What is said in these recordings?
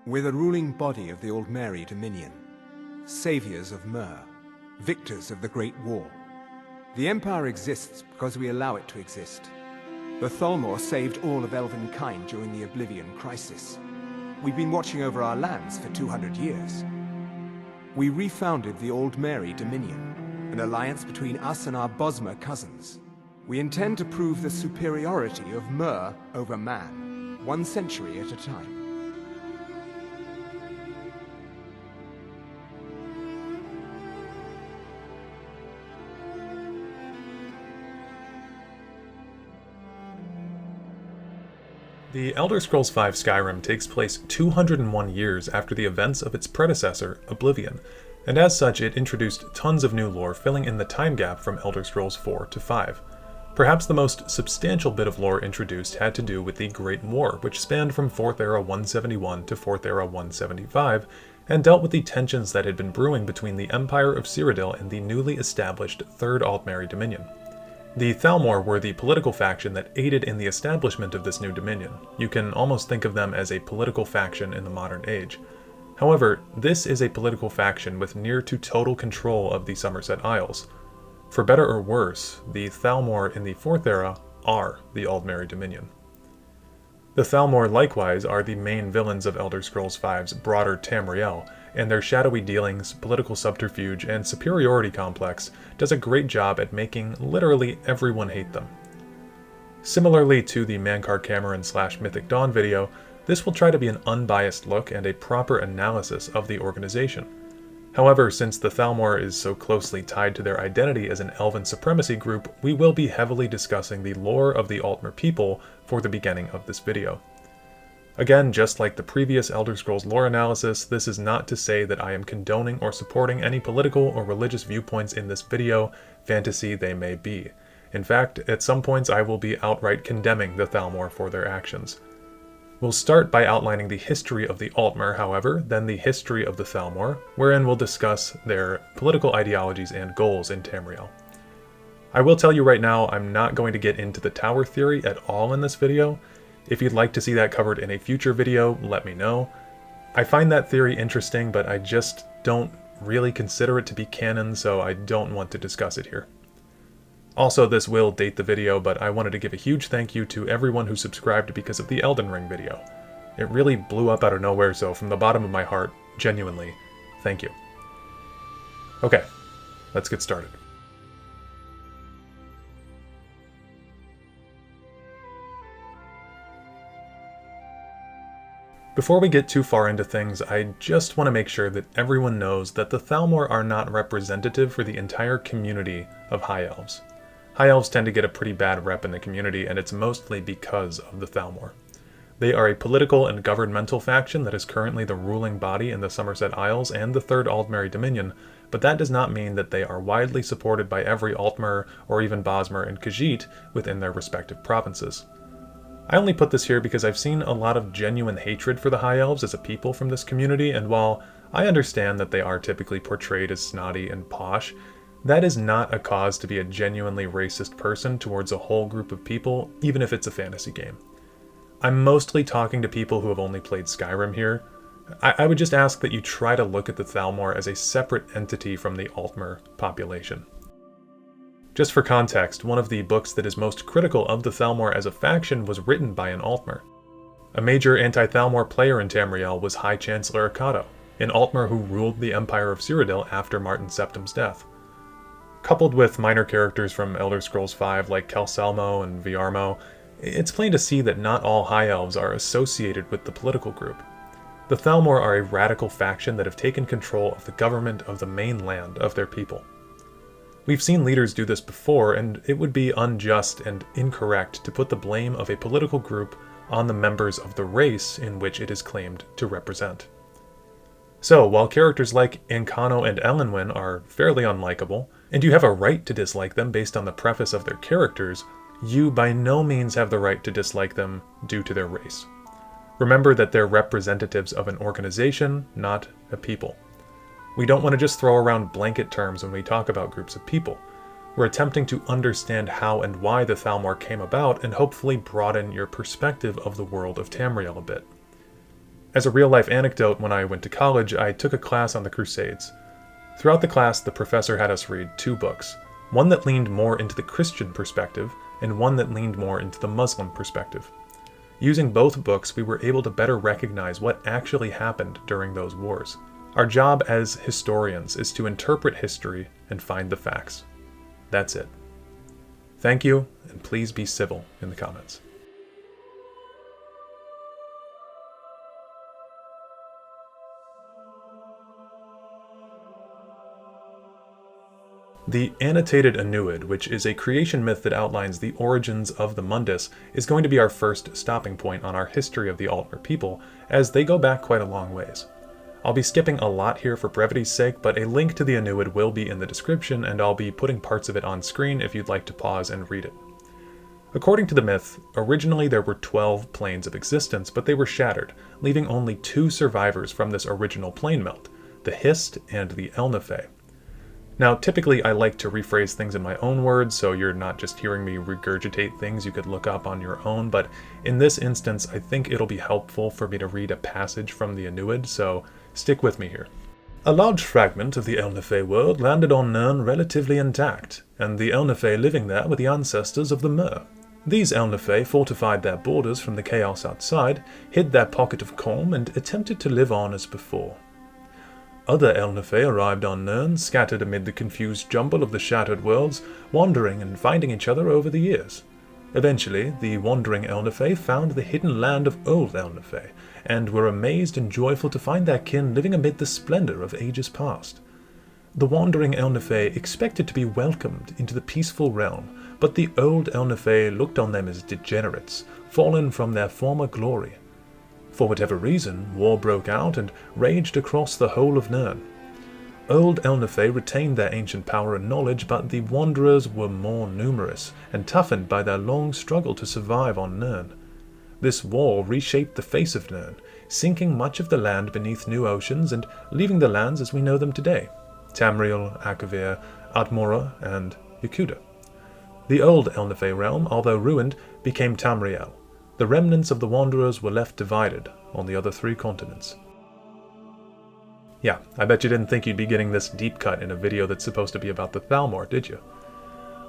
We're the ruling body of the Altmer Dominion, saviors of Mer, victors of the Great War. The Empire exists because we allow it to exist. The Thalmor saved all of elven kind during the Oblivion Crisis. We've been watching over our lands for 200 years. We refounded the Altmer Dominion, an alliance between us and our Bosmer cousins. We intend to prove the superiority of Mer over man, 1 century at a time. The Elder Scrolls V Skyrim takes place 201 years after the events of its predecessor, Oblivion, and as such it introduced tons of new lore filling in the time gap from Elder Scrolls IV to V. Perhaps the most substantial bit of lore introduced had to do with the Great War, which spanned from 4th Era 171 to 4th Era 175, and dealt with the tensions that had been brewing between the Empire of Cyrodiil and the newly established Third Altmer Dominion. The Thalmor were the political faction that aided in the establishment of this new dominion. You can almost think of them as a political faction in the modern age. However, this is a political faction with near to total control of the Somerset Isles. For better or worse, the Thalmor in the 4th Era are the Altmer Dominion. The Thalmor likewise are the main villains of Elder Scrolls V's broader Tamriel, and their shadowy dealings, political subterfuge, and superiority complex does a great job at making literally everyone hate them. Similarly to the Mankar Cameron / Mythic Dawn video, this will try to be an unbiased look and a proper analysis of the organization. However, since the Thalmor is so closely tied to their identity as an elven supremacy group, we will be heavily discussing the lore of the Altmer people for the beginning of this video. Again, just like the previous Elder Scrolls lore analysis, this is not to say that I am condoning or supporting any political or religious viewpoints in this video, fantasy they may be. In fact, at some points I will be outright condemning the Thalmor for their actions. We'll start by outlining the history of the Altmer, however, then the history of the Thalmor, wherein we'll discuss their political ideologies and goals in Tamriel. I will tell you right now, I'm not going to get into the tower theory at all in this video. If you'd like to see that covered in a future video, let me know. I find that theory interesting, but I just don't really consider it to be canon, so I don't want to discuss it here. Also, this will date the video, but I wanted to give a huge thank you to everyone who subscribed because of the Elden Ring video. It really blew up out of nowhere, so from the bottom of my heart, genuinely, thank you. Okay, let's get started. Before we get too far into things, I just want to make sure that everyone knows that the Thalmor are not representative for the entire community of High Elves. High Elves tend to get a pretty bad rep in the community, and it's mostly because of the Thalmor. They are a political and governmental faction that is currently the ruling body in the Somerset Isles and the Third Altmer Dominion, but that does not mean that they are widely supported by every Altmer or even Bosmer and Khajiit within their respective provinces. I only put this here because I've seen a lot of genuine hatred for the High Elves as a people from this community, and while I understand that they are typically portrayed as snotty and posh, that is not a cause to be a genuinely racist person towards a whole group of people, even if it's a fantasy game. I'm mostly talking to people who have only played Skyrim here. I would just ask that you try to look at the Thalmor as a separate entity from the Altmer population. Just for context, one of the books that is most critical of the Thalmor as a faction was written by an Altmer. A major anti-Thalmor player in Tamriel was High Chancellor Akato, an Altmer who ruled the Empire of Cyrodiil after Martin Septim's death. Coupled with minor characters from Elder Scrolls V like Kelsalmo and Viarmo, it's plain to see that not all High Elves are associated with the political group. The Thalmor are a radical faction that have taken control of the government of the mainland of their people. We've seen leaders do this before, and it would be unjust and incorrect to put the blame of a political group on the members of the race in which it is claimed to represent. So, while characters like Ancano and Elenwen are fairly unlikable, and you have a right to dislike them based on the preface of their characters, you by no means have the right to dislike them due to their race. Remember that they're representatives of an organization, not a people. We don't want to just throw around blanket terms when we talk about groups of people. We're attempting to understand how and why the Thalmor came about and hopefully broaden your perspective of the world of Tamriel a bit. As a real-life anecdote, when I went to college, I took a class on the Crusades. Throughout the class, the professor had us read 2 books, one that leaned more into the Christian perspective, and one that leaned more into the Muslim perspective. Using both books, we were able to better recognize what actually happened during those wars. Our job as historians is to interpret history and find the facts. That's it. Thank you, and please be civil in the comments. The annotated Anuid, which is a creation myth that outlines the origins of the Mundus, is going to be our first stopping point on our history of the Altmer people, as they go back quite a long ways. I'll be skipping a lot here for brevity's sake, but a link to the Anuid will be in the description, and I'll be putting parts of it on screen if you'd like to pause and read it. According to the myth, originally there were 12 planes of existence, but they were shattered, leaving only 2 survivors from this original plane melt, the Hist and the Elnefey. Now, typically I like to rephrase things in my own words, so you're not just hearing me regurgitate things you could look up on your own, but in this instance I think it'll be helpful for me to read a passage from the Anuid, so stick with me here. A large fragment of the Elnefey world landed on Nirn relatively intact, and the Elnefey living there were the ancestors of the Mer. These Elnefey fortified their borders from the chaos outside, hid their pocket of calm, and attempted to live on as before. Other Elnefey arrived on Nirn, scattered amid the confused jumble of the shattered worlds, wandering and finding each other over the years. Eventually, the wandering Elnefey found the hidden land of Old Elnefey, and were amazed and joyful to find their kin living amid the splendor of ages past. The wandering Elnefey expected to be welcomed into the peaceful realm, but the Old Elnefey looked on them as degenerates, fallen from their former glory. For whatever reason, war broke out and raged across the whole of Nirn. Old Elnefey retained their ancient power and knowledge, but the Wanderers were more numerous, and toughened by their long struggle to survive on Nirn. This war reshaped the face of Nirn, sinking much of the land beneath new oceans and leaving the lands as we know them today: Tamriel, Akavir, Altmer, and Yakuta. The old Elnefey realm, although ruined, became Tamriel. The remnants of the Wanderers were left divided on the other 3 continents. Yeah, I bet you didn't think you'd be getting this deep cut in a video that's supposed to be about the Thalmor, did you?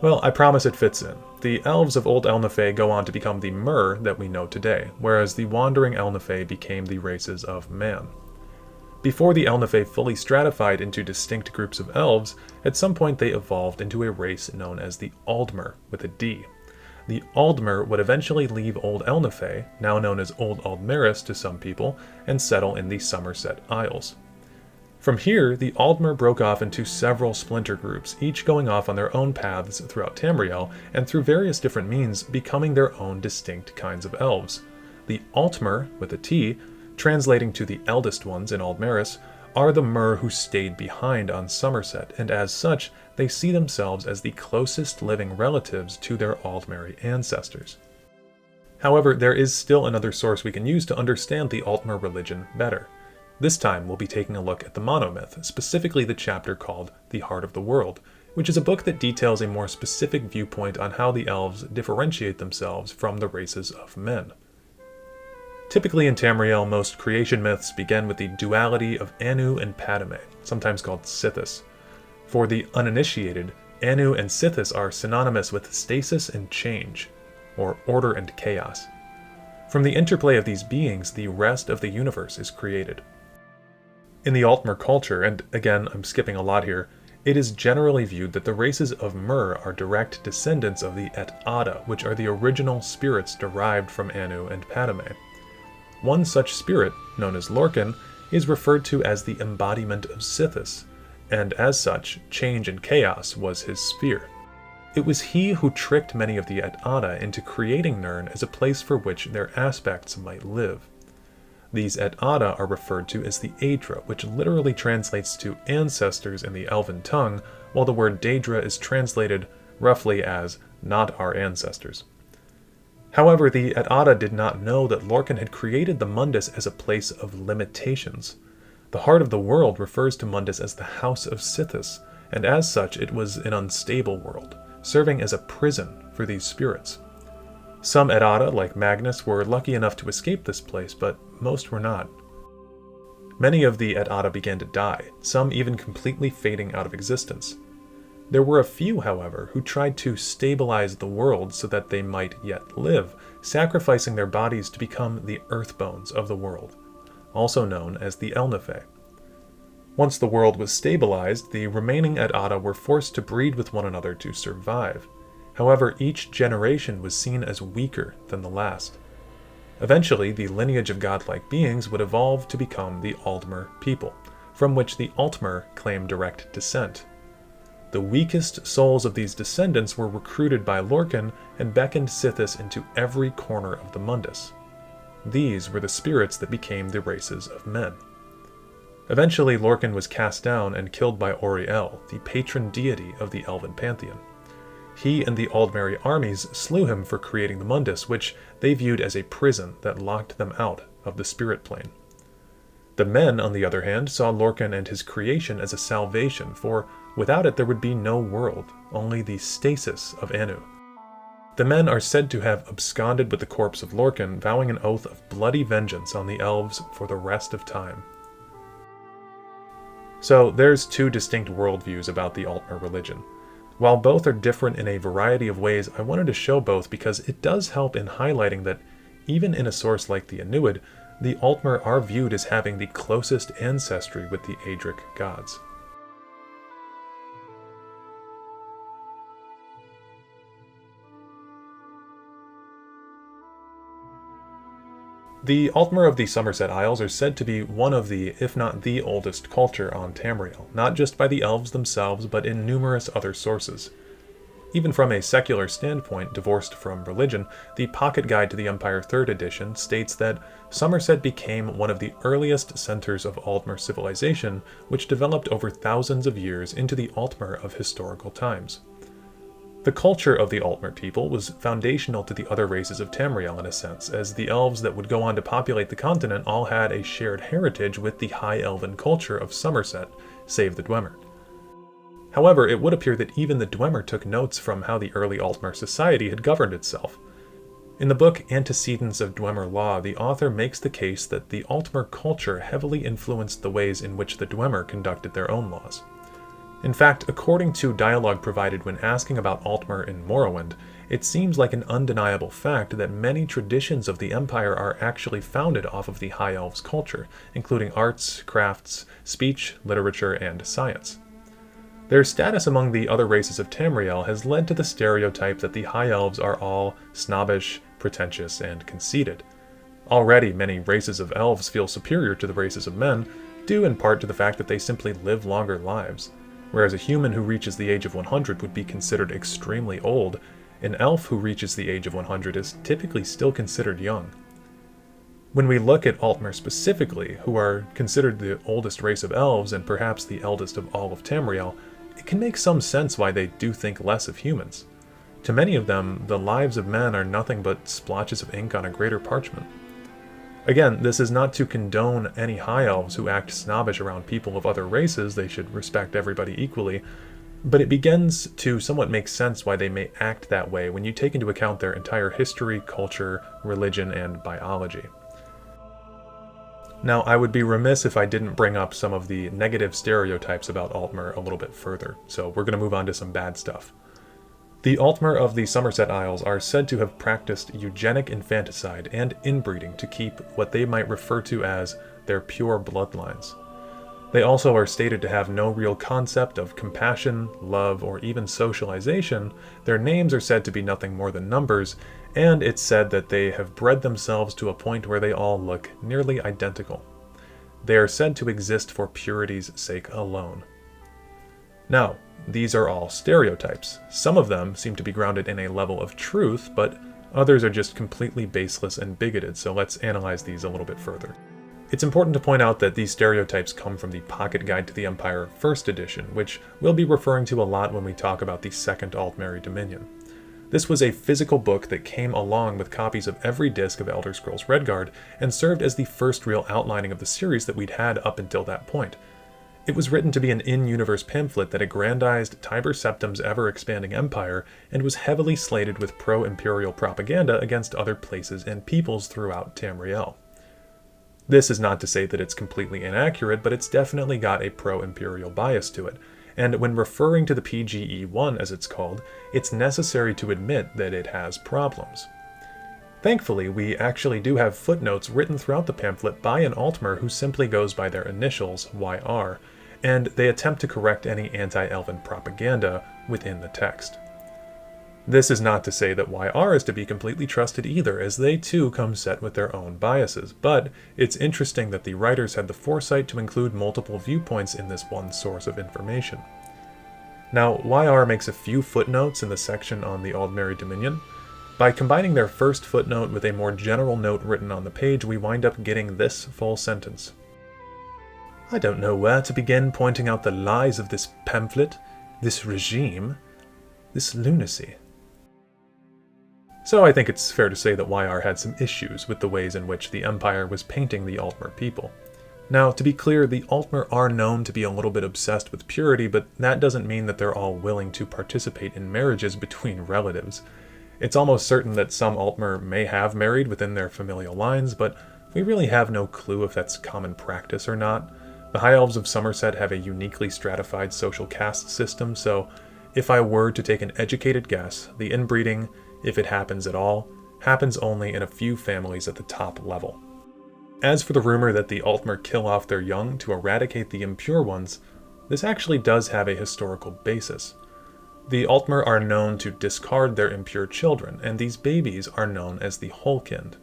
Well, I promise it fits in. The Elves of Old Elnefey go on to become the Mer that we know today, whereas the Wandering Elnefey became the races of man. Before the Elnefey fully stratified into distinct groups of elves, at some point they evolved into a race known as the Altmer, with a D. The Altmer would eventually leave Old Elnefey, now known as Old Aldmeris to some people, and settle in the Somerset Isles. From here, the Altmer broke off into several splinter groups, each going off on their own paths throughout Tamriel, and through various different means becoming their own distinct kinds of elves. The Altmer, with a T, translating to the eldest ones in Aldmeris, are the Mer who stayed behind on Somerset, and as such, they see themselves as the closest living relatives to their Aldmeri ancestors. However, there is still another source we can use to understand the Altmer religion better. This time we'll be taking a look at the monomyth, specifically the chapter called The Heart of the World, which is a book that details a more specific viewpoint on how the elves differentiate themselves from the races of men. Typically in Tamriel, most creation myths begin with the duality of Anu and Padme, sometimes called Sithis. For the uninitiated, Anu and Sithis are synonymous with stasis and change, or order and chaos. From the interplay of these beings, the rest of the universe is created. In the Altmer culture, and again I'm skipping a lot here, it is generally viewed that the races of Mer are direct descendants of the Et Ada, which are the original spirits derived from Anu and Padme. One such spirit, known as Lorcan, is referred to as the embodiment of Sithis, and as such, change and chaos was his sphere. It was he who tricked many of the Et Ada into creating Nirn as a place for which their aspects might live. These Et Ada are referred to as the Aedra, which literally translates to ancestors in the Elven tongue, while the word Daedra is translated roughly as not our ancestors. However, the Et Ada did not know that Lorcan had created the Mundus as a place of limitations. The Heart of the World refers to Mundus as the House of Sithis, and as such it was an unstable world, serving as a prison for these spirits. Some Et Ada, like Magnus, were lucky enough to escape this place, but most were not. Many of the Et Ada began to die, some even completely fading out of existence. There were a few, however, who tried to stabilize the world so that they might yet live, sacrificing their bodies to become the earthbones of the world, also known as the Elnefe. Once the world was stabilized, the remaining Et Ada were forced to breed with one another to survive. However, each generation was seen as weaker than the last. Eventually, the lineage of godlike beings would evolve to become the Altmer people, from which the Altmer claim direct descent. The weakest souls of these descendants were recruited by Lorcan and beckoned Sithis into every corner of the Mundus. These were the spirits that became the races of men. Eventually, Lorcan was cast down and killed by Auriel, the patron deity of the Elven pantheon. He and the Aldmeri armies slew him for creating the Mundus, which they viewed as a prison that locked them out of the spirit plane. The men, on the other hand, saw Lorcan and his creation as a salvation, for without it there would be no world, only the stasis of Anu. The men are said to have absconded with the corpse of Lorcan, vowing an oath of bloody vengeance on the elves for the rest of time. So there's two distinct worldviews about the Altmer religion. While both are different in a variety of ways, I wanted to show both because it does help in highlighting that even in a source like the Anuid, the Altmer are viewed as having the closest ancestry with the Adric gods. The Altmer of the Somerset Isles are said to be one of the, if not the oldest culture on Tamriel, not just by the elves themselves, but in numerous other sources. Even from a secular standpoint, divorced from religion, the Pocket Guide to the Empire 3rd edition states that Somerset became one of the earliest centers of Altmer civilization, which developed over thousands of years into the Altmer of historical times. The culture of the Altmer people was foundational to the other races of Tamriel in a sense, as the elves that would go on to populate the continent all had a shared heritage with the High Elven culture of Somerset, save the Dwemer. However, it would appear that even the Dwemer took notes from how the early Altmer society had governed itself. In the book Antecedents of Dwemer Law, the author makes the case that the Altmer culture heavily influenced the ways in which the Dwemer conducted their own laws. In fact, according to dialogue provided when asking about Altmer in Morrowind, it seems like an undeniable fact that many traditions of the Empire are actually founded off of the High Elves' culture, including arts, crafts, speech, literature, and science. Their status among the other races of Tamriel has led to the stereotype that the High Elves are all snobbish, pretentious, and conceited. Already, many races of elves feel superior to the races of men, due in part to the fact that they simply live longer lives. Whereas a human who reaches the age of 100 would be considered extremely old, an elf who reaches the age of 100 is typically still considered young. When we look at Altmer specifically, who are considered the oldest race of elves and perhaps the eldest of all of Tamriel, it can make some sense why they do think less of humans. To many of them, the lives of men are nothing but splotches of ink on a greater parchment. Again, this is not to condone any high elves who act snobbish around people of other races. They should respect everybody equally, but it begins to somewhat make sense why they may act that way when you take into account their entire history, culture, religion, and biology. Now, I would be remiss if I didn't bring up some of the negative stereotypes about Altmer a little bit further, so we're going to move on to some bad stuff. The Altmer of the Somerset Isles are said to have practiced eugenic infanticide and inbreeding to keep what they might refer to as their pure bloodlines. They also are stated to have no real concept of compassion, love, or even socialization. Their names are said to be nothing more than numbers, and it's said that they have bred themselves to a point where they all look nearly identical. They are said to exist for purity's sake alone. Now, these are all stereotypes. Some of them seem to be grounded in a level of truth, but others are just completely baseless and bigoted, so let's analyze these a little bit further. It's important to point out that these stereotypes come from the Pocket Guide to the Empire 1st edition, which we'll be referring to a lot when we talk about the 2nd Altmeri Dominion. This was a physical book that came along with copies of every disc of Elder Scrolls Redguard, and served as the first real outlining of the series that we'd had up until that point. It was written to be an in-universe pamphlet that aggrandized Tiber Septim's ever-expanding empire, and was heavily slated with pro-imperial propaganda against other places and peoples throughout Tamriel. This is not to say that it's completely inaccurate, but it's definitely got a pro-imperial bias to it. And when referring to the PGE-1 as it's called, it's necessary to admit that it has problems. Thankfully, we actually do have footnotes written throughout the pamphlet by an Altmer who simply goes by their initials, YR, and they attempt to correct any anti-Elven propaganda within the text. This is not to say that YR is to be completely trusted either, as they too come set with their own biases, but it's interesting that the writers had the foresight to include multiple viewpoints in this one source of information. Now, YR makes a few footnotes in the section on the Aldmeri Dominion. By combining their first footnote with a more general note written on the page, we wind up getting this full sentence. I don't know where to begin pointing out the lies of this pamphlet, this regime, this lunacy. So I think it's fair to say that YR had some issues with the ways in which the Empire was painting the Altmer people. Now, to be clear, the Altmer are known to be a little bit obsessed with purity, but that doesn't mean that they're all willing to participate in marriages between relatives. It's almost certain that some Altmer may have married within their familial lines, but we really have no clue if that's common practice or not. The High Elves of Somerset have a uniquely stratified social caste system, so if I were to take an educated guess, the inbreeding, if it happens at all, happens only in a few families at the top level. As for the rumor that the Altmer kill off their young to eradicate the impure ones, this actually does have a historical basis. The Altmer are known to discard their impure children, and these babies are known as the Holkind.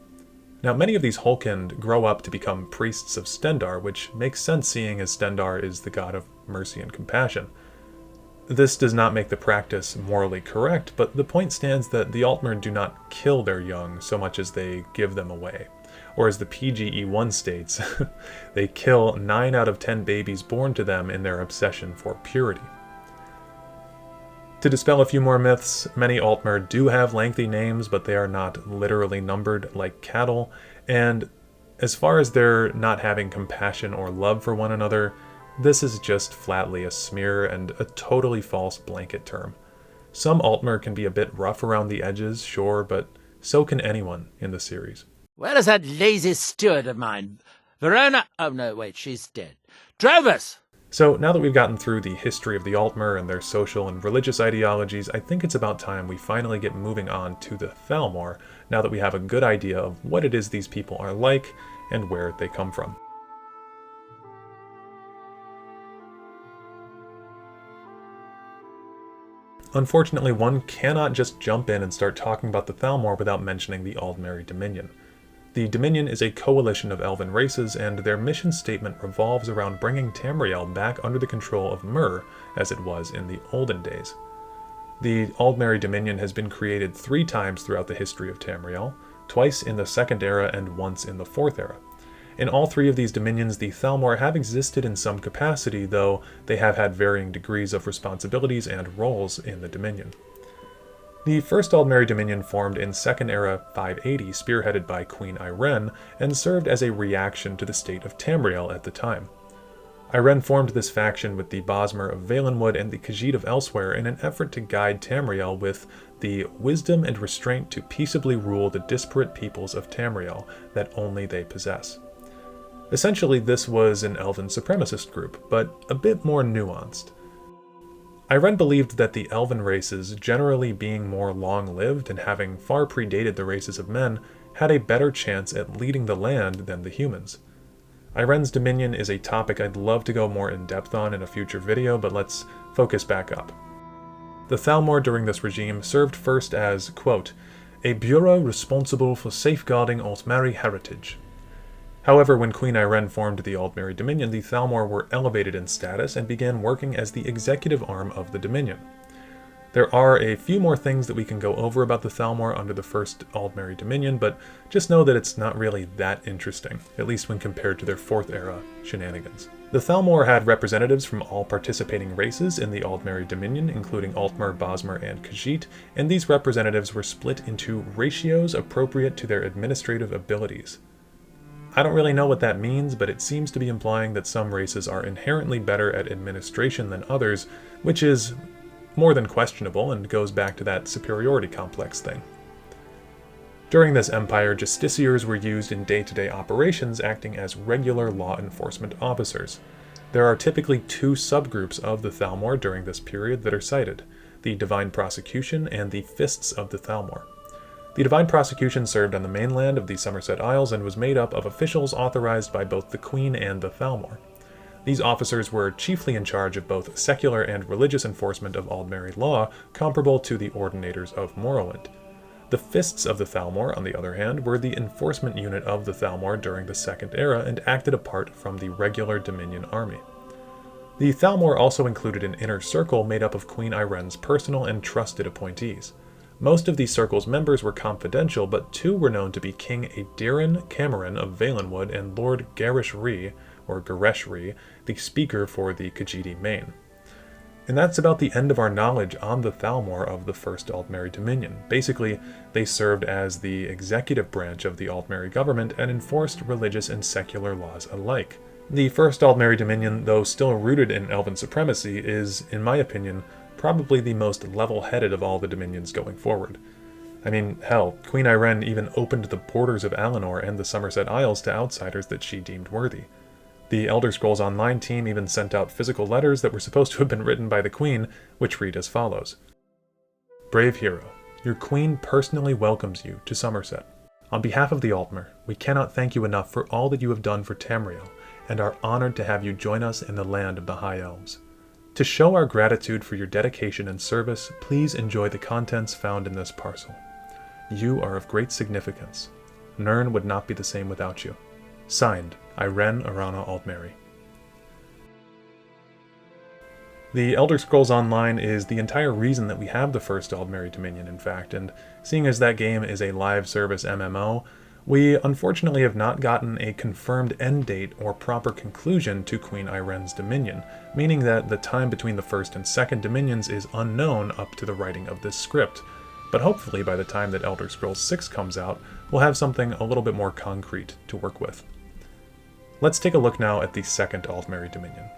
Now, many of these Holkind grow up to become priests of Stendar, which makes sense seeing as Stendar is the god of mercy and compassion. This does not make the practice morally correct, but the point stands that the Altmer do not kill their young so much as they give them away. Or as the PGE-1 states, they kill 9 out of 10 babies born to them in their obsession for purity. To dispel a few more myths, many Altmer do have lengthy names, but they are not literally numbered like cattle, and as far as their not having compassion or love for one another, this is just flatly a smear and a totally false blanket term. Some Altmer can be a bit rough around the edges, sure, but so can anyone in the series. Where is that lazy steward of mine? Verona? Oh no, wait, she's dead. Drovers! So now that we've gotten through the history of the Altmer and their social and religious ideologies, I think it's about time we finally get moving on to the Thalmor, now that we have a good idea of what it is these people are like and where they come from. Unfortunately, one cannot just jump in and start talking about the Thalmor without mentioning the Aldmeri Dominion. The Dominion is a coalition of elven races, and their mission statement revolves around bringing Tamriel back under the control of Myr, as it was in the olden days. The Aldmeri Dominion has been created 3 times throughout the history of Tamriel, twice in the Second Era and once in the Fourth Era. In all 3 of these dominions, the Thalmor have existed in some capacity, though they have had varying degrees of responsibilities and roles in the Dominion. The first Aldmeri Dominion formed in Second Era 580, spearheaded by Queen Irene, and served as a reaction to the state of Tamriel at the time. Irene formed this faction with the Bosmer of Valenwood and the Khajiit of Elsewhere in an effort to guide Tamriel with the wisdom and restraint to peaceably rule the disparate peoples of Tamriel that only they possess. Essentially, this was an elven supremacist group, but a bit more nuanced. Irene believed that the elven races, generally being more long-lived and having far predated the races of men, had a better chance at leading the land than the humans. Irene's dominion is a topic I'd love to go more in-depth on in a future video, but let's focus back up. The Thalmor during this regime served first as, quote, a bureau responsible for safeguarding Altmeri heritage. However, when Queen Irene formed the Aldmeri Dominion, the Thalmor were elevated in status and began working as the executive arm of the Dominion. There are a few more things that we can go over about the Thalmor under the first Aldmeri Dominion, but just know that it's not really that interesting, at least when compared to their Fourth Era shenanigans. The Thalmor had representatives from all participating races in the Aldmeri Dominion, including Altmer, Bosmer, and Khajiit, and these representatives were split into ratios appropriate to their administrative abilities. I don't really know what that means, but it seems to be implying that some races are inherently better at administration than others, which is more than questionable and goes back to that superiority complex thing. During this empire, justiciars were used in day-to-day operations, acting as regular law enforcement officers. There are typically two subgroups of the Thalmor during this period that are cited: the Divine Prosecution and the Fists of the Thalmor. The Divine Prosecution served on the mainland of the Somerset Isles and was made up of officials authorized by both the Queen and the Thalmor. These officers were chiefly in charge of both secular and religious enforcement of Aldmeri law, comparable to the Ordinators of Morrowind. The Fists of the Thalmor, on the other hand, were the enforcement unit of the Thalmor during the Second Era and acted apart from the regular Dominion army. The Thalmor also included an inner circle made up of Queen Irenne's personal and trusted appointees. Most of the circle's members were confidential, but two were known to be King Aedirin Cameron of Valenwood and Lord Garish Rhee, or Garesh Rhee, the speaker for the Khajiit Main. And that's about the end of our knowledge on the Thalmor of the First Aldmeri Dominion. Basically, they served as the executive branch of the Aldmeri government and enforced religious and secular laws alike. The First Aldmeri Dominion, though still rooted in Elven supremacy, is, in my opinion, probably the most level-headed of all the dominions going forward. I mean, hell, Queen Irene even opened the borders of Alinor and the Somerset Isles to outsiders that she deemed worthy. The Elder Scrolls Online team even sent out physical letters that were supposed to have been written by the Queen, which read as follows. Brave hero, your Queen personally welcomes you to Somerset. On behalf of the Altmer, we cannot thank you enough for all that you have done for Tamriel, and are honored to have you join us in the land of the High Elves. To show our gratitude for your dedication and service, please enjoy the contents found in this parcel. You are of great significance. Nirn would not be the same without you. Signed, Irene Arana Aldmeri. The Elder Scrolls Online is the entire reason that we have the First Aldmeri Dominion, in fact, and seeing as that game is a live service MMO, we unfortunately have not gotten a confirmed end date or proper conclusion to Queen Irene's dominion, meaning that the time between the First and Second Dominions is unknown up to the writing of this script. But hopefully by the time that Elder Scrolls 6 comes out, we'll have something a little bit more concrete to work with. Let's take a look now at the Second Aldmeri Dominion.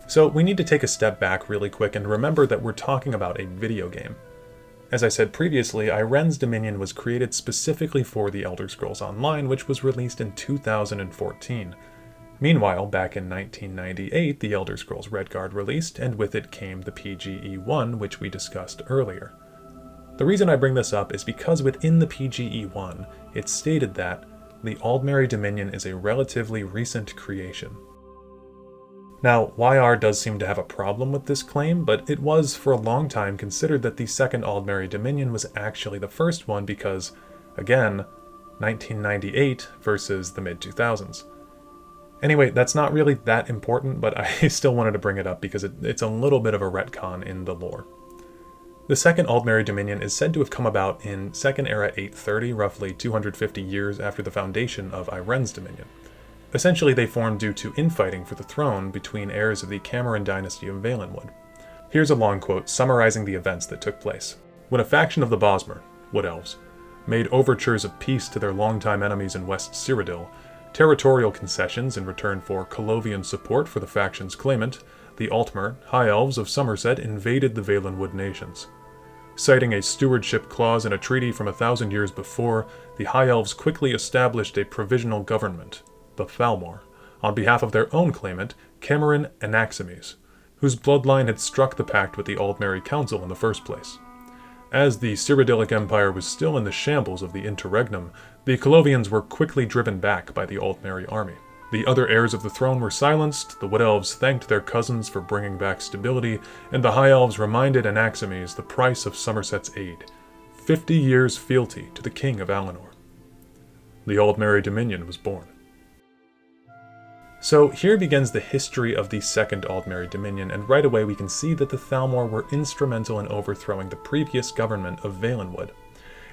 So we need to take a step back really quick and remember that we're talking about a video game. As I said previously, Irene's Dominion was created specifically for the Elder Scrolls Online, which was released in 2014. Meanwhile, back in 1998, the Elder Scrolls Redguard released, and with it came the PGE-1, which we discussed earlier. The reason I bring this up is because within the PGE-1, it stated that the Aldmeri Dominion is a relatively recent creation. Now, YR does seem to have a problem with this claim, but it was for a long time considered that the Second Aldmeri Dominion was actually the first one because, again, 1998 versus the mid-2000s. Anyway, that's not really that important, but I still wanted to bring it up because it's a little bit of a retcon in the lore. The Second Aldmeri Dominion is said to have come about in Second Era 830, roughly 250 years after the foundation of Irene's Dominion. Essentially, they formed due to infighting for the throne between heirs of the Cameron dynasty of Valenwood. Here's a long quote summarizing the events that took place. When a faction of the Bosmer, Wood Elves, made overtures of peace to their longtime enemies in West Cyrodiil, territorial concessions in return for Colovian support for the faction's claimant, the Altmer, High Elves of Somerset invaded the Valenwood nations. Citing a stewardship clause in a treaty from 1,000 years before, the High Elves quickly established a provisional government, the Thalmor, on behalf of their own claimant, Cameron Anaximes, whose bloodline had struck the pact with the Aldmeri Council in the first place. As the Cyrodiilic Empire was still in the shambles of the interregnum, the Colovians were quickly driven back by the Aldmeri army. The other heirs of the throne were silenced, the Wood Elves thanked their cousins for bringing back stability, and the High Elves reminded Anaximes the price of Somerset's aid, 50 years' fealty to the King of Alinor. The Aldmeri Dominion was born. So here begins the history of the Second Aldmeri Dominion, and right away we can see that the Thalmor were instrumental in overthrowing the previous government of Valenwood.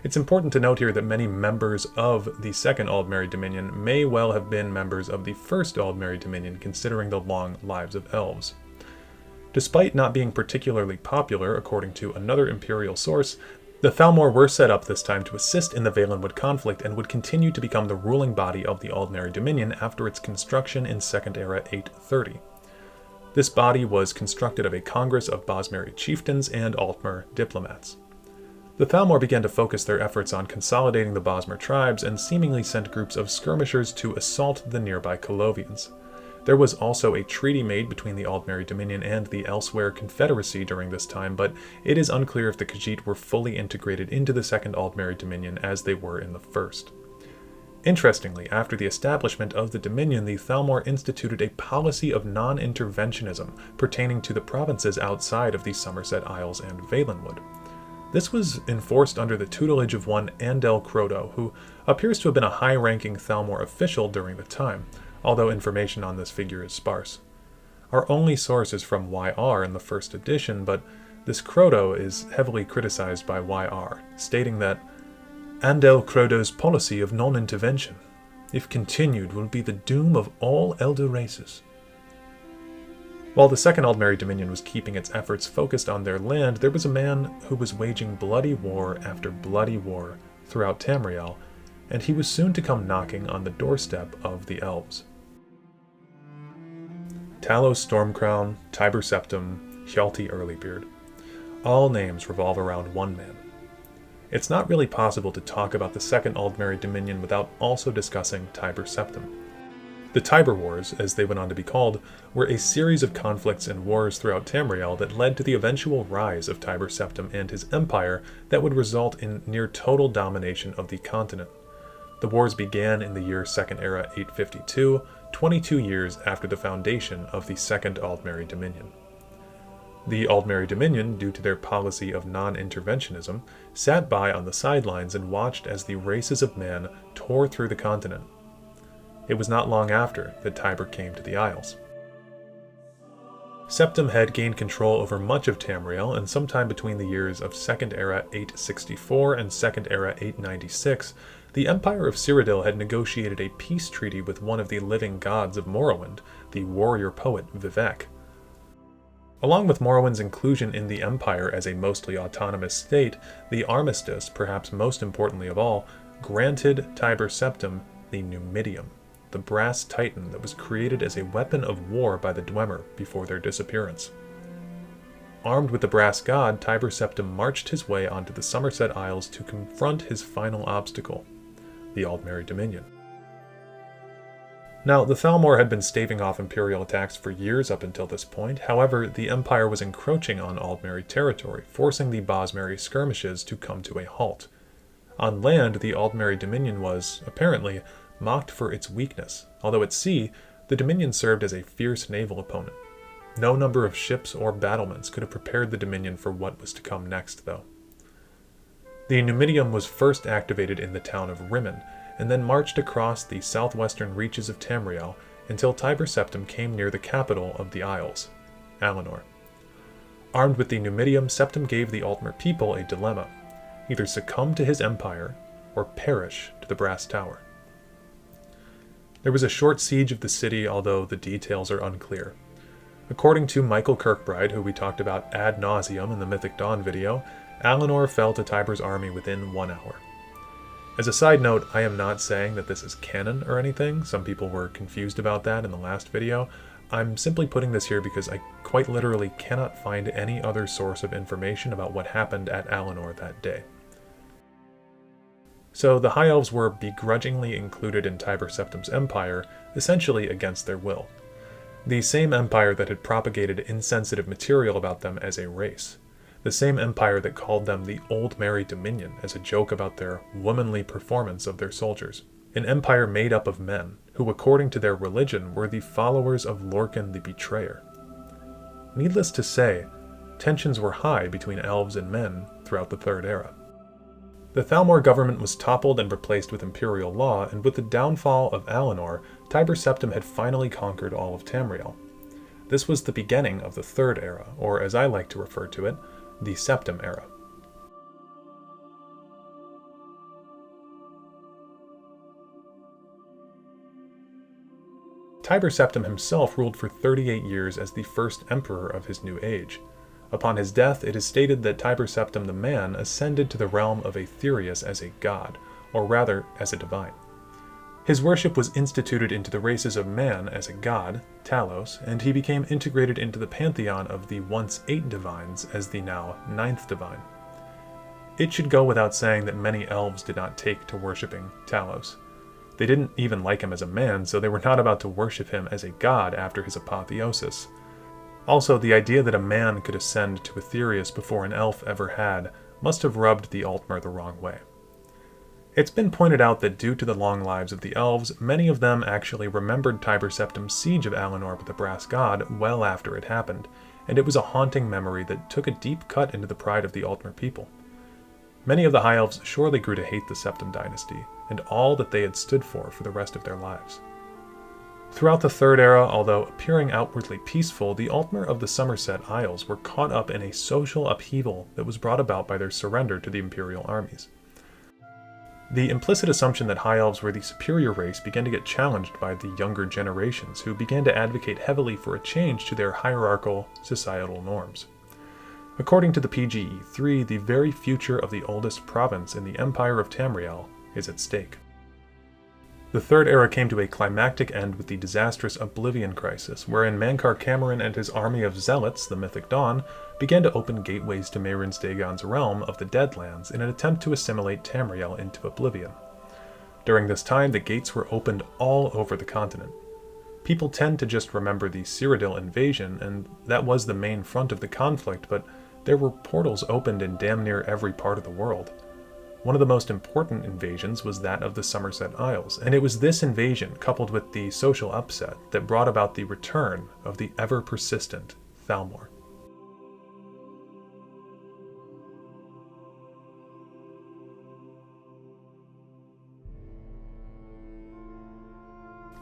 It's important to note here that many members of the Second Aldmeri Dominion may well have been members of the First Aldmeri Dominion, considering the long lives of elves. Despite not being particularly popular, according to another imperial source, the Thalmor were set up this time to assist in the Valenwood conflict and would continue to become the ruling body of the Aldmeri Dominion after its construction in Second Era 830. This body was constructed of a congress of Bosmeri chieftains and Altmer diplomats. The Thalmor began to focus their efforts on consolidating the Bosmer tribes and seemingly sent groups of skirmishers to assault the nearby Colovians. There was also a treaty made between the Aldmeri Dominion and the Elsewhere Confederacy during this time, but it is unclear if the Khajiit were fully integrated into the Second Aldmeri Dominion as they were in the First. Interestingly, after the establishment of the Dominion, the Thalmor instituted a policy of non-interventionism pertaining to the provinces outside of the Somerset Isles and Valenwood. This was enforced under the tutelage of one Andel Crodo, who appears to have been a high-ranking Thalmor official during the time, although information on this figure is sparse. Our only source is from YR in the first edition, but this Crodo is heavily criticized by YR, stating that Andel Crodo's policy of non-intervention, if continued, will be the doom of all elder races. While the Second Aldmeri Dominion was keeping its efforts focused on their land, there was a man who was waging bloody war after bloody war throughout Tamriel, and he was soon to come knocking on the doorstep of the Elves. Talos Stormcrown, Tiber Septim, Hjalti Earlybeard. All names revolve around one man. It's not really possible to talk about the Second Aldmeri Dominion without also discussing Tiber Septim. The Tiber Wars, as they went on to be called, were a series of conflicts and wars throughout Tamriel that led to the eventual rise of Tiber Septim and his empire that would result in near total domination of the continent. The wars began in the year Second Era 852, 22 years after the foundation of the Second Aldmeri Dominion. The Aldmeri Dominion, due to their policy of non-interventionism, sat by on the sidelines and watched as the races of man tore through the continent. It was not long after that Tiber came to the Isles. Septim had gained control over much of Tamriel, and sometime between the years of Second Era 864 and Second Era 896, the Empire of Cyrodiil had negotiated a peace treaty with one of the living gods of Morrowind, the warrior poet VIII. Along with Morrowind's inclusion in the Empire as a mostly autonomous state, the armistice, perhaps most importantly of all, granted Tiber Septim the Numidium, the brass titan that was created as a weapon of war by the Dwemer before their disappearance. Armed with the brass god, Tiber Septim marched his way onto the Somerset Isles to confront his final obstacle, the Aldmeri Dominion. Now, the Thalmor had been staving off Imperial attacks for years up until this point. However, the Empire was encroaching on Aldmeri territory, forcing the Bosmeri skirmishes to come to a halt. On land, the Aldmeri Dominion was, apparently, mocked for its weakness, although at sea, the Dominion served as a fierce naval opponent. No number of ships or battlements could have prepared the Dominion for what was to come next, though. The Numidium was first activated in the town of Rimmen, and then marched across the southwestern reaches of Tamriel until Tiber Septim came near the capital of the Isles, Alinor. Armed with the Numidium, Septim gave the Altmer people a dilemma: either succumb to his empire, or perish to the Brass Tower. There was a short siege of the city, although the details are unclear. According to Michael Kirkbride, who we talked about ad nauseum in the Mythic Dawn video, Alinor fell to Tiber's army within 1 hour. As a side note, I am not saying that this is canon or anything. Some people were confused about that in the last video. I'm simply putting this here because I quite literally cannot find any other source of information about what happened at Alinor that day. So the High Elves were begrudgingly included in Tiber Septim's empire, essentially against their will. The same empire that had propagated insensitive material about them as a race. The same empire that called them the Aldmeri Dominion as a joke about their womanly performance of their soldiers. An empire made up of men, who according to their religion were the followers of Lorcan the Betrayer. Needless to say, tensions were high between elves and men throughout the Third Era. The Thalmor government was toppled and replaced with imperial law, and with the downfall of Alinor, Tiber Septim had finally conquered all of Tamriel. This was the beginning of the Third Era, or as I like to refer to it, the Septim Era. Tiber Septim himself ruled for 38 years as the first emperor of his new age. Upon his death, it is stated that Tiber Septim the man ascended to the realm of Aetherius as a god, or rather as a divine. His worship was instituted into the races of man as a god, Talos, and he became integrated into the pantheon of the once 8 divines as the now 9th divine. It should go without saying that many elves did not take to worshipping Talos. They didn't even like him as a man, so they were not about to worship him as a god after his apotheosis. Also, the idea that a man could ascend to Aetherius before an elf ever had must have rubbed the Altmer the wrong way. It's been pointed out that due to the long lives of the elves, many of them actually remembered Tiber Septim's siege of Alinor with the Brass God well after it happened, and it was a haunting memory that took a deep cut into the pride of the Altmer people. Many of the High Elves surely grew to hate the Septim dynasty, and all that they had stood for the rest of their lives. Throughout the Third Era, although appearing outwardly peaceful, the Altmer of the Somerset Isles were caught up in a social upheaval that was brought about by their surrender to the Imperial armies. The implicit assumption that High Elves were the superior race began to get challenged by the younger generations, who began to advocate heavily for a change to their hierarchical societal norms. According to the PGE3, the very future of the oldest province in the Empire of Tamriel is at stake. The Third Era came to a climactic end with the disastrous Oblivion Crisis, wherein Mankar Cameron and his army of zealots, the Mythic Dawn, began to open gateways to Mehrunes Dagon's realm of the Deadlands in an attempt to assimilate Tamriel into Oblivion. During this time, the gates were opened all over the continent. People tend to just remember the Cyrodiil invasion, and that was the main front of the conflict, but there were portals opened in damn near every part of the world. One of the most important invasions was that of the Somerset Isles, and it was this invasion, coupled with the social upset, that brought about the return of the ever-persistent Thalmor.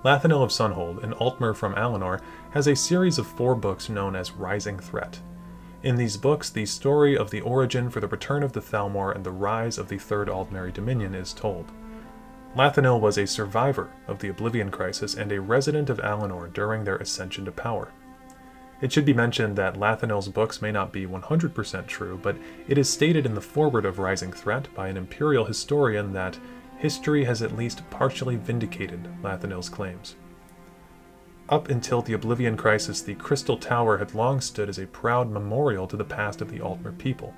Lathanil of Sunhold, an Altmer from Alinor, has a series of 4 books known as Rising Threat. In these books, the story of the origin for the return of the Thalmor and the rise of the Third Aldmeri Dominion is told. Lathanil was a survivor of the Oblivion Crisis and a resident of Alinor during their ascension to power. It should be mentioned that Lathanil's books may not be 100% true, but it is stated in the foreword of Rising Threat by an imperial historian that history has at least partially vindicated Lathanil's claims. Up until the Oblivion Crisis, the Crystal Tower had long stood as a proud memorial to the past of the Altmer people.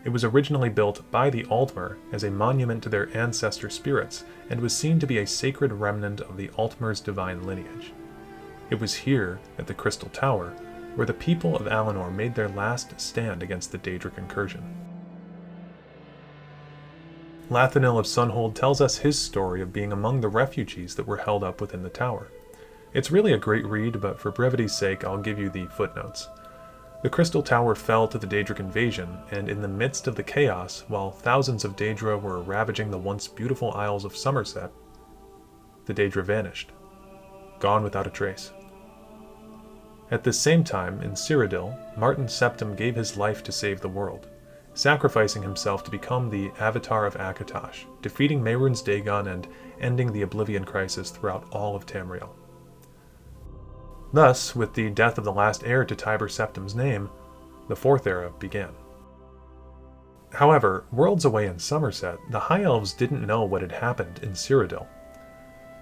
It was originally built by the Altmer as a monument to their ancestor spirits, and was seen to be a sacred remnant of the Altmer's divine lineage. It was here, at the Crystal Tower, where the people of Alinor made their last stand against the Daedric incursion. Lathanil of Sunhold tells us his story of being among the refugees that were held up within the tower. It's really a great read, but for brevity's sake, I'll give you the footnotes. The Crystal Tower fell to the Daedric invasion, and in the midst of the chaos, while thousands of Daedra were ravaging the once beautiful Isles of Somerset, the Daedra vanished, gone without a trace. At this same time, in Cyrodiil, Martin Septim gave his life to save the world, sacrificing himself to become the Avatar of Akatosh, defeating Mehrunes Dagon and ending the Oblivion Crisis throughout all of Tamriel. Thus, with the death of the last heir to Tiber Septim's name, the Fourth Era began. However, worlds away in Somerset, the High Elves didn't know what had happened in Cyrodiil.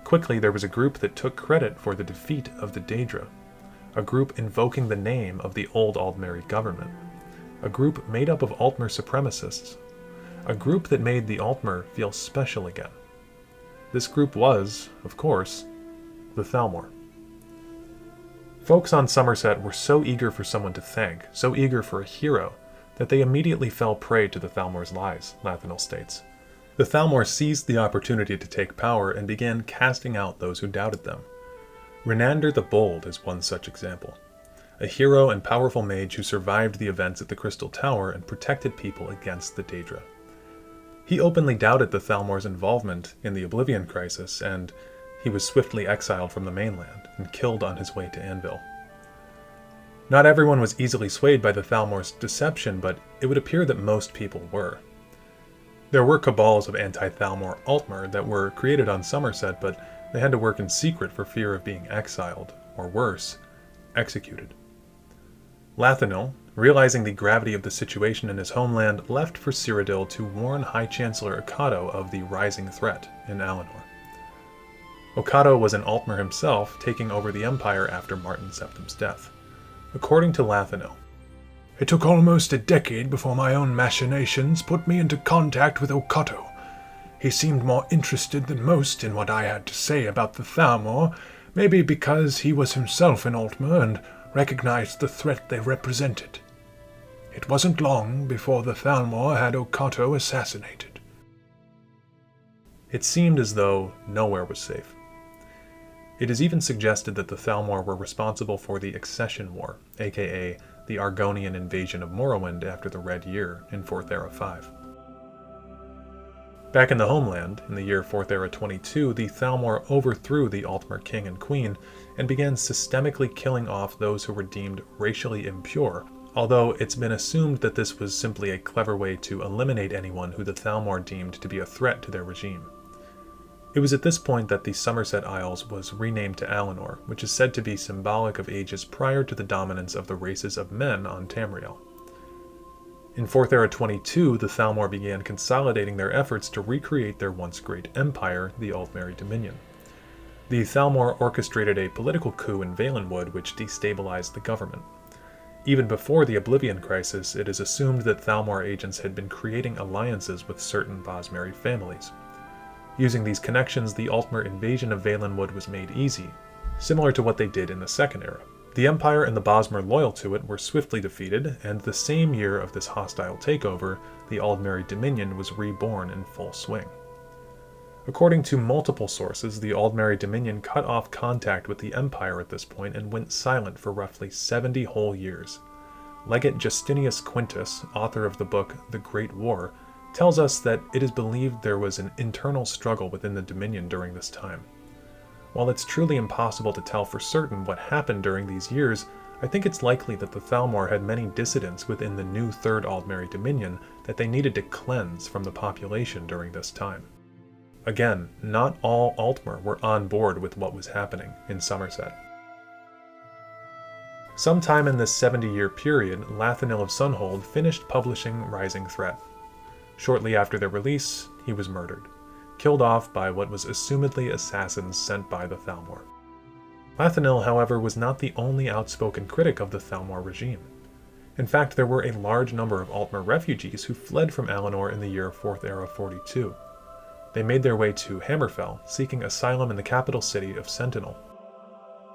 Quickly, there was a group that took credit for the defeat of the Daedra, a group invoking the name of the old Aldmeri government, a group made up of Altmer supremacists, a group that made the Altmer feel special again. This group was, of course, the Thalmor. Folks on Somerset were so eager for someone to thank, so eager for a hero, that they immediately fell prey to the Thalmor's lies, Lathanil states. The Thalmor seized the opportunity to take power and began casting out those who doubted them. Renander the Bold is one such example, a hero and powerful mage who survived the events at the Crystal Tower and protected people against the Daedra. He openly doubted the Thalmor's involvement in the Oblivion Crisis, and he was swiftly exiled from the mainland and killed on his way to Anvil. Not everyone was easily swayed by the Thalmor's deception, but it would appear that most people were. There were cabals of anti-Thalmor Altmer that were created on Somerset, but they had to work in secret for fear of being exiled, or worse, executed. Lathanil, realizing the gravity of the situation in his homeland, left for Cyrodiil to warn High Chancellor Akato of the rising threat in Alinor. Okato was an Altmer himself, taking over the empire after Martin VII's death. According to Lathanil, "It took almost a decade before my own machinations put me into contact with Okato. He seemed more interested than most in what I had to say about the Thalmor, maybe because he was himself an Altmer and recognized the threat they represented. It wasn't long before the Thalmor had Okato assassinated." It seemed as though nowhere was safe. It is even suggested that the Thalmor were responsible for the Accession War, aka the Argonian invasion of Morrowind after the Red Year in 4th Era 5. Back in the homeland, in the year 4th Era 22, the Thalmor overthrew the Altmer king and queen and began systemically killing off those who were deemed racially impure, although it's been assumed that this was simply a clever way to eliminate anyone who the Thalmor deemed to be a threat to their regime. It was at this point that the Somerset Isles was renamed to Alinor, which is said to be symbolic of ages prior to the dominance of the races of men on Tamriel. In 4th Era 22, the Thalmor began consolidating their efforts to recreate their once great empire, the Aldmeri Dominion. The Thalmor orchestrated a political coup in Valenwood which destabilized the government. Even before the Oblivion Crisis, it is assumed that Thalmor agents had been creating alliances with certain Bosmeri families. Using these connections, the Altmer invasion of Valenwood was made easy, similar to what they did in the Second Era. The Empire and the Bosmer loyal to it were swiftly defeated, and the same year of this hostile takeover, the Aldmeri Dominion was reborn in full swing. According to multiple sources, the Aldmeri Dominion cut off contact with the Empire at this point and went silent for roughly 70 whole years. Legate Justinius Quintus, author of the book The Great War, tells us that it is believed there was an internal struggle within the Dominion during this time. While it's truly impossible to tell for certain what happened during these years, I think it's likely that the Thalmor had many dissidents within the new Third Aldmeri Dominion that they needed to cleanse from the population during this time. Again, not all Altmer were on board with what was happening in Somerset. Sometime in this 70-year period, Lathanil of Sunhold finished publishing Rising Threat. Shortly after their release, he was murdered, killed off by what was assumedly assassins sent by the Thalmor. Lathanil, however, was not the only outspoken critic of the Thalmor regime. In fact, there were a large number of Altmer refugees who fled from Alinor in the year 4th Era 42. They made their way to Hammerfell, seeking asylum in the capital city of Sentinel.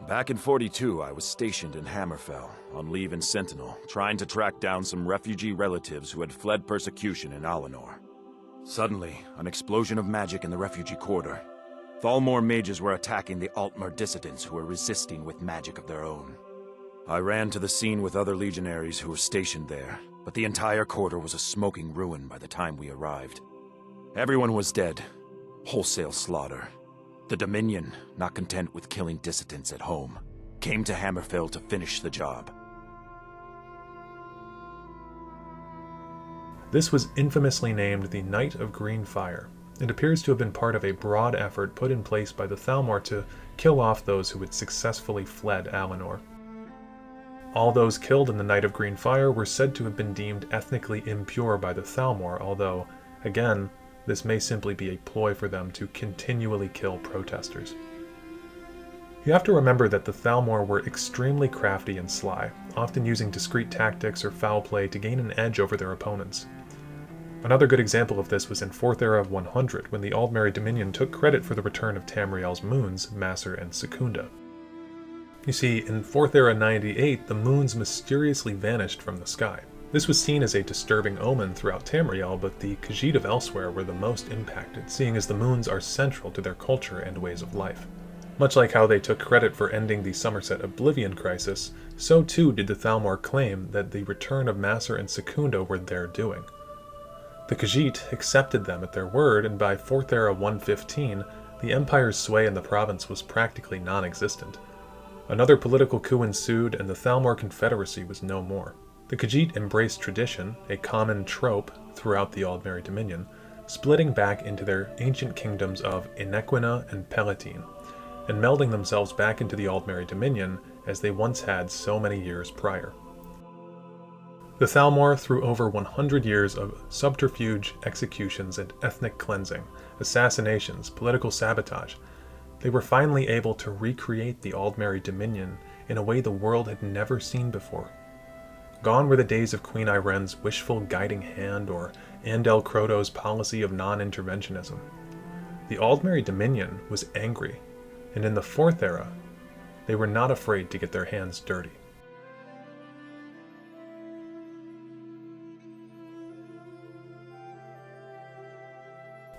Back in 42, I was stationed in Hammerfell, on leave in Sentinel, trying to track down some refugee relatives who had fled persecution in Alinor. Suddenly, an explosion of magic in the refugee quarter. Thalmor mages were attacking the Altmer dissidents who were resisting with magic of their own. I ran to the scene with other legionaries who were stationed there, but the entire quarter was a smoking ruin by the time we arrived. Everyone was dead. Wholesale slaughter. The Dominion, not content with killing dissidents at home, came to Hammerfell to finish the job. This was infamously named the Night of Green Fire. It appears to have been part of a broad effort put in place by the Thalmor to kill off those who had successfully fled Alinor. All those killed in the Night of Green Fire were said to have been deemed ethnically impure by the Thalmor, although, again, this may simply be a ploy for them to continually kill protesters. You have to remember that the Thalmor were extremely crafty and sly, often using discreet tactics or foul play to gain an edge over their opponents. Another good example of this was in 4th Era 100, when the Aldmeri Dominion took credit for the return of Tamriel's moons, Massor and Secunda. You see, in 4th Era 98, the moons mysteriously vanished from the sky. This was seen as a disturbing omen throughout Tamriel, but the Khajiit of elsewhere were the most impacted, seeing as the moons are central to their culture and ways of life. Much like how they took credit for ending the Somerset Oblivion Crisis, so too did the Thalmor claim that the return of Massor and Secunda were their doing. The Khajiit accepted them at their word, and by 4th Era 115, the Empire's sway in the province was practically non-existent. Another political coup ensued, and the Thalmor Confederacy was no more. The Khajiit embraced tradition, a common trope throughout the Aldmeri Dominion, splitting back into their ancient kingdoms of Inequina and Palatine, and melding themselves back into the Aldmeri Dominion as they once had so many years prior. The Thalmor, through over 100 years of subterfuge, executions, and ethnic cleansing, assassinations, political sabotage, they were finally able to recreate the Aldmeri dominion in a way the world had never seen before. Gone were the days of Queen Irene's wishful guiding hand or Andel Croto's policy of non-interventionism. The Aldmeri dominion was angry, and in the Fourth Era, they were not afraid to get their hands dirty.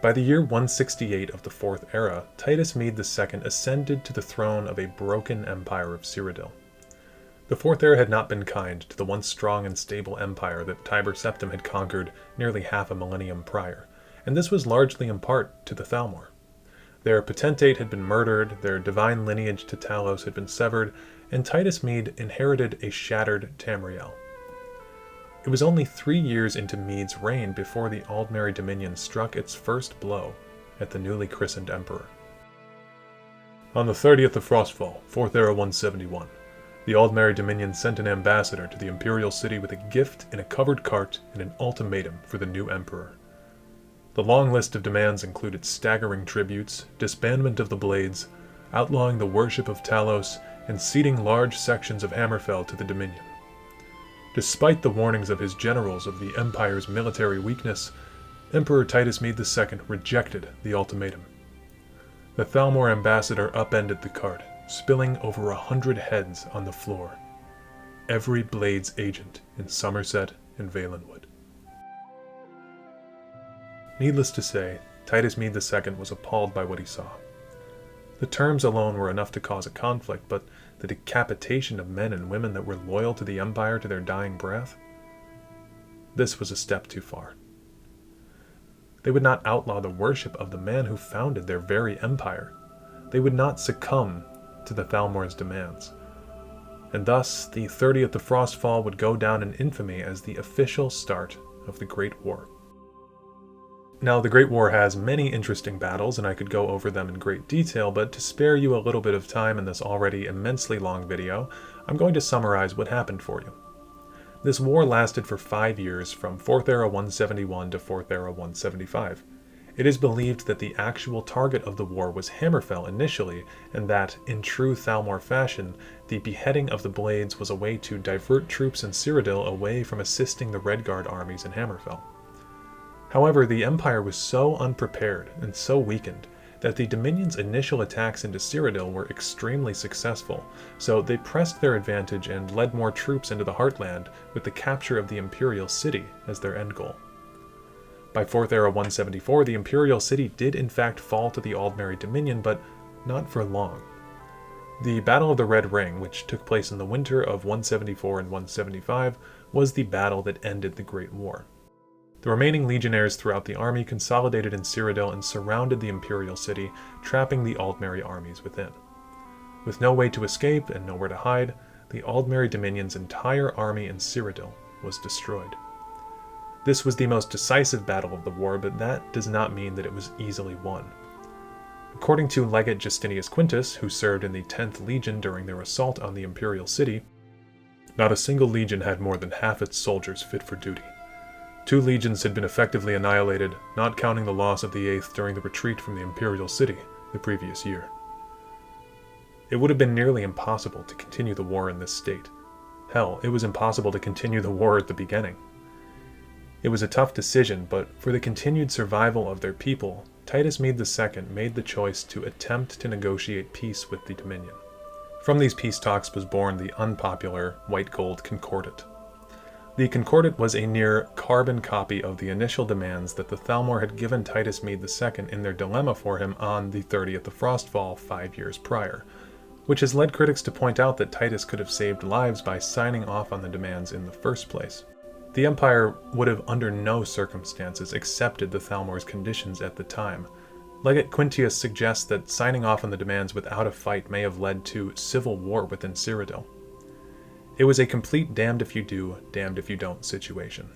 By the year 168 of the Fourth Era, Titus Mede II ascended to the throne of a broken empire of Cyrodiil. The Fourth Era had not been kind to the once strong and stable empire that Tiber Septim had conquered nearly half a millennium prior, and this was largely in part to the Thalmor. Their potentate had been murdered, their divine lineage to Talos had been severed, and Titus Mede inherited a shattered Tamriel. It was only 3 years into Mede's reign before the Aldmeri dominion struck its first blow at the newly christened emperor. On the 30th of Frostfall, 4th Era 171, the Aldmeri dominion sent an ambassador to the imperial city with a gift in a covered cart and an ultimatum for the new emperor. The long list of demands included staggering tributes, disbandment of the Blades, outlawing the worship of Talos, and ceding large sections of Hammerfell to the Dominion. Despite the warnings of his generals of the Empire's military weakness, Emperor Titus Mede II rejected the ultimatum. The Thalmor ambassador upended the cart, spilling over 100 heads on the floor. Every Blades agent in Somerset and Valenwood. Needless to say, Titus Mede II was appalled by what he saw. The terms alone were enough to cause a conflict, but the decapitation of men and women that were loyal to the Empire to their dying breath? This was a step too far. They would not outlaw the worship of the man who founded their very empire. They would not succumb to the Thalmor's demands. And thus, the 30th of Frostfall would go down in infamy as the official start of the Great War. Now, the Great War has many interesting battles, and I could go over them in great detail, but to spare you a little bit of time in this already immensely long video, I'm going to summarize what happened for you. This war lasted for 5 years, from 4th Era 171 to 4th Era 175. It is believed that the actual target of the war was Hammerfell initially, and that, in true Thalmor fashion, the beheading of the Blades was a way to divert troops in Cyrodiil away from assisting the Redguard armies in Hammerfell. However, the Empire was so unprepared and so weakened that the Dominion's initial attacks into Cyrodiil were extremely successful, so they pressed their advantage and led more troops into the Heartland with the capture of the Imperial City as their end goal. By 4th Era 174, the Imperial City did in fact fall to the Aldmeri Dominion, but not for long. The Battle of the Red Ring, which took place in the winter of 174 and 175, was the battle that ended the Great War. The remaining legionnaires throughout the army consolidated in Cyrodiil and surrounded the Imperial City, trapping the Aldmeri armies within. With no way to escape and nowhere to hide, the Aldmeri Dominion's entire army in Cyrodiil was destroyed. This was the most decisive battle of the war, but that does not mean that it was easily won. According to Legate Justinius Quintus, who served in the 10th Legion during their assault on the Imperial City, not a single legion had more than half its soldiers fit for duty. 2 legions had been effectively annihilated, not counting the loss of the 8th during the retreat from the Imperial City the previous year. It would have been nearly impossible to continue the war in this state. Hell, it was impossible to continue the war at the beginning. It was a tough decision, but for the continued survival of their people, Titus Mede II made the choice to attempt to negotiate peace with the Dominion. From these peace talks was born the unpopular White Gold Concordat. The Concordat was a near carbon copy of the initial demands that the Thalmor had given Titus Mede II in their dilemma for him on the 30th of Frostfall 5 years prior, which has led critics to point out that Titus could have saved lives by signing off on the demands in the first place. The Empire would have under no circumstances accepted the Thalmor's conditions at the time. Legate Quintius suggests that signing off on the demands without a fight may have led to civil war within Cyrodiil. It was a complete damned if you do, damned if you don't situation.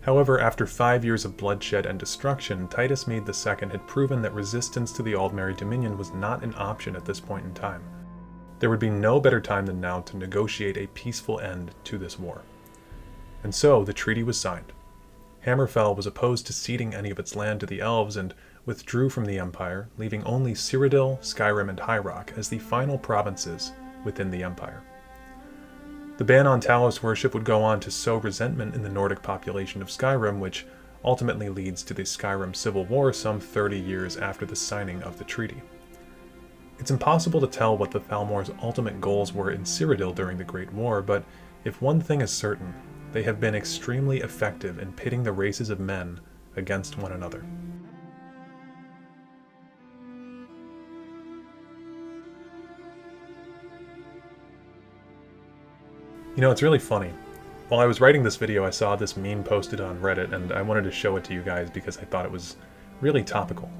However, after 5 years of bloodshed and destruction, Titus Mede II had proven that resistance to the Aldmeri Dominion was not an option at this point in time. There would be no better time than now to negotiate a peaceful end to this war. And so, the treaty was signed. Hammerfell was opposed to ceding any of its land to the Elves, and withdrew from the Empire, leaving only Cyrodiil, Skyrim, and High Rock as the final provinces within the Empire. The ban on Talos worship would go on to sow resentment in the Nordic population of Skyrim, which ultimately leads to the Skyrim Civil War some 30 years after the signing of the treaty. It's impossible to tell what the Thalmor's ultimate goals were in Cyrodiil during the Great War, but if one thing is certain, they have been extremely effective in pitting the races of men against one another. You know, it's really funny. While I was writing this video, I saw this meme posted on Reddit, and I wanted to show it to you guys because I thought it was really topical.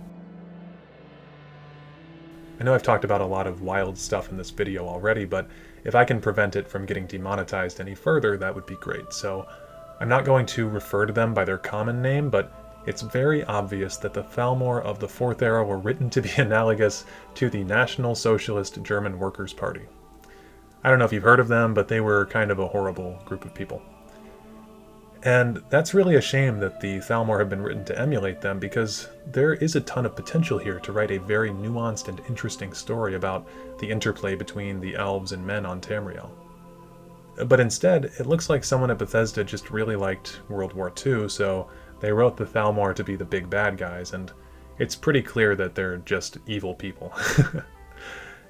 I know I've talked about a lot of wild stuff in this video already, but if I can prevent it from getting demonetized any further, that would be great. So I'm not going to refer to them by their common name, but it's very obvious that the Thalmor of the Fourth Era were written to be analogous to the National Socialist German Workers' Party. I don't know if you've heard of them, but they were kind of a horrible group of people. And that's really a shame that the Thalmor have been written to emulate them, because there is a ton of potential here to write a very nuanced and interesting story about the interplay between the elves and men on Tamriel. But instead, it looks like someone at Bethesda just really liked World War II, so they wrote the Thalmor to be the big bad guys, and it's pretty clear that they're just evil people.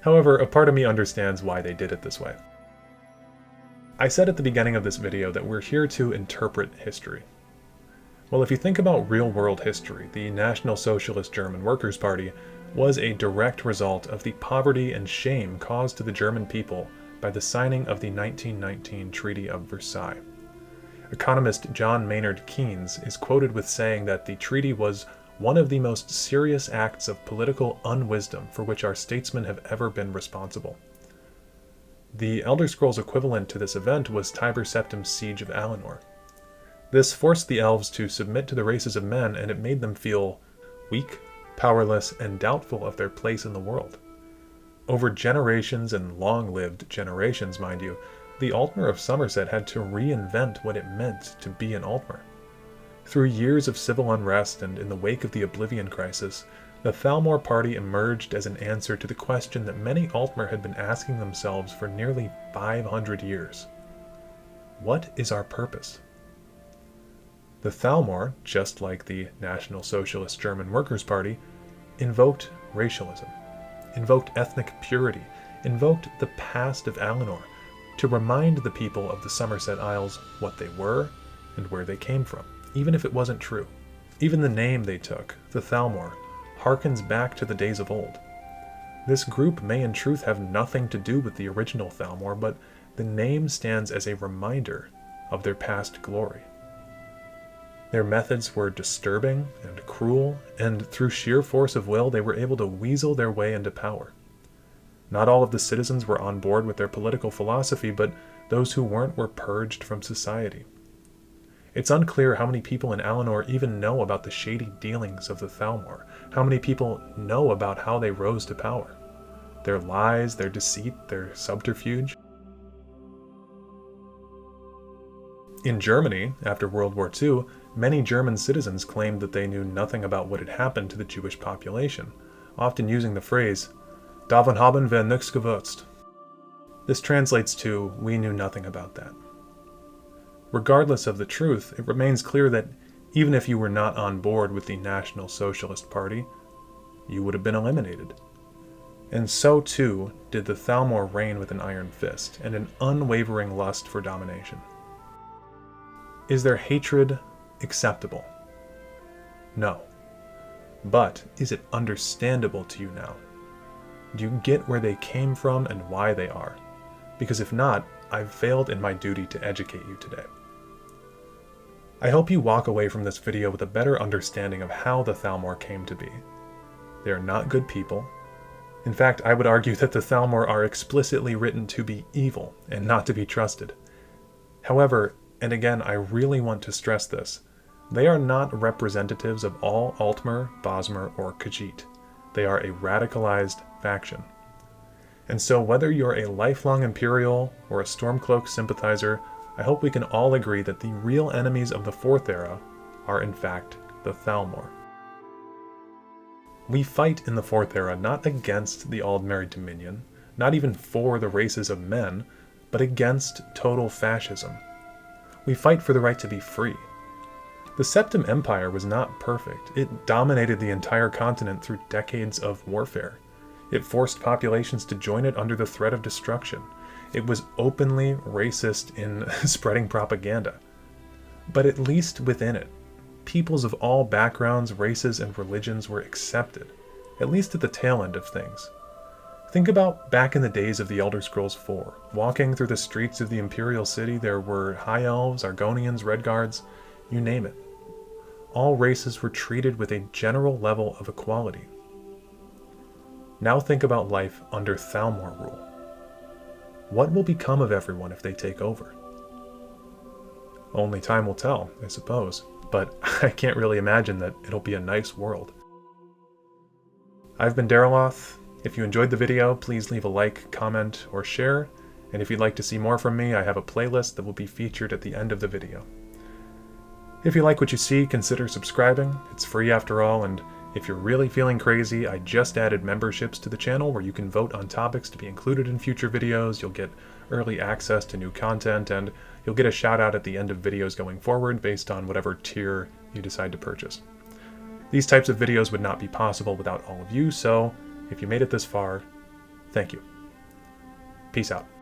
However, a part of me understands why they did it this way. I said at the beginning of this video that we're here to interpret history. Well, if you think about real-world history, the National Socialist German Workers' Party was a direct result of the poverty and shame caused to the German people by the signing of the 1919 Treaty of Versailles. Economist John Maynard Keynes is quoted with saying that the treaty was one of the most serious acts of political unwisdom for which our statesmen have ever been responsible. The Elder Scrolls equivalent to this event was Tiber Septim's Siege of Alinor. This forced the elves to submit to the races of men, and it made them feel weak, powerless, and doubtful of their place in the world. Over generations, and long-lived generations, mind you, the Altmer of Somerset had to reinvent what it meant to be an Altmer. Through years of civil unrest and in the wake of the Oblivion Crisis, the Thalmor party emerged as an answer to the question that many Altmer had been asking themselves for nearly 500 years. What is our purpose? The Thalmor, just like the National Socialist German Workers' Party, invoked racialism, invoked ethnic purity, invoked the past of Alinor to remind the people of the Somerset Isles what they were and where they came from, even if it wasn't true. Even the name they took, the Thalmor, harkens back to the days of old. This group may in truth have nothing to do with the original Thalmor, but the name stands as a reminder of their past glory. Their methods were disturbing and cruel, and through sheer force of will they were able to weasel their way into power. Not all of the citizens were on board with their political philosophy, but those who weren't were purged from society. It's unclear how many people in Alinor even know about the shady dealings of the Thalmor, how many people know about how they rose to power, their lies, their deceit, their subterfuge. In Germany, after World War II, many German citizens claimed that they knew nothing about what had happened to the Jewish population, often using the phrase, "Davon haben wir nichts gewusst." This translates to, "We knew nothing about that." Regardless of the truth, it remains clear that even if you were not on board with the National Socialist Party, you would have been eliminated. And so too did the Thalmor reign with an iron fist and an unwavering lust for domination. Is their hatred acceptable? No. But is it understandable to you now? Do you get where they came from and why they are? Because if not, I've failed in my duty to educate you today. I hope you walk away from this video with a better understanding of how the Thalmor came to be. They are not good people. In fact, I would argue that the Thalmor are explicitly written to be evil and not to be trusted. However, and again, I really want to stress this, they are not representatives of all Altmer, Bosmer, or Khajiit. They are a radicalized faction. And so whether you're a lifelong Imperial or a Stormcloak sympathizer, I hope we can all agree that the real enemies of the Fourth Era are in fact the Thalmor. We fight in the Fourth Era not against the Aldmeri Dominion, not even for the races of men, but against total fascism. We fight for the right to be free. The Septim Empire was not perfect. It dominated the entire continent through decades of warfare. It forced populations to join it under the threat of destruction. It was openly racist in spreading propaganda. But at least within it, peoples of all backgrounds, races, and religions were accepted, at least at the tail end of things. Think about back in the days of the Elder Scrolls IV. Walking through the streets of the Imperial City, there were High Elves, Argonians, Redguards, you name it. All races were treated with a general level of equality. Now think about life under Thalmor rule. What will become of everyone if they take over? Only time will tell, I suppose, but I can't really imagine that it'll be a nice world. I've been Daraloth. If you enjoyed the video, please leave a like, comment, or share, and if you'd like to see more from me, I have a playlist that will be featured at the end of the video. If you like what you see, consider subscribing. It's free after all, and if you're really feeling crazy, I just added memberships to the channel where you can vote on topics to be included in future videos, you'll get early access to new content, and you'll get a shout out at the end of videos going forward based on whatever tier you decide to purchase. These types of videos would not be possible without all of you, so if you made it this far, thank you. Peace out.